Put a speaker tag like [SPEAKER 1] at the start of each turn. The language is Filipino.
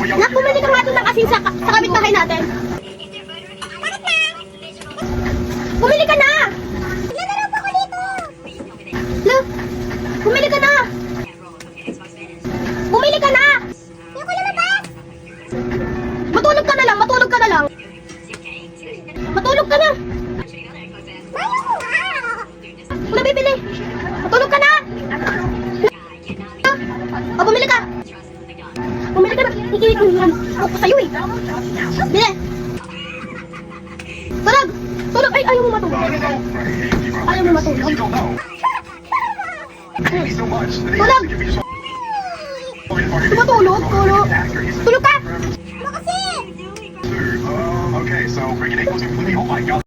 [SPEAKER 1] Nak, bumili ka nga doon ng asin sa kapitbahay natin. Bumili ka na! Naglalaro pa ako dito! Look! Bumili ka na! Bumili ka na! Hindi ko lumabas! Matulog ka na lang! Matulog ka na lang! Matulog ka na! Kung nabibili! Matulog ka na! O, bumili ka! Bumili ka na! Ikinig ko sa'yo eh! Bili! Tulog! Tulog! Ay, ayaw mo matulog! Ayaw mo matulog! Tulog! Tumatulog? Tulog! Tulog ka! Tulog kasi!
[SPEAKER 2] Okay, so bring it in. Oh my God.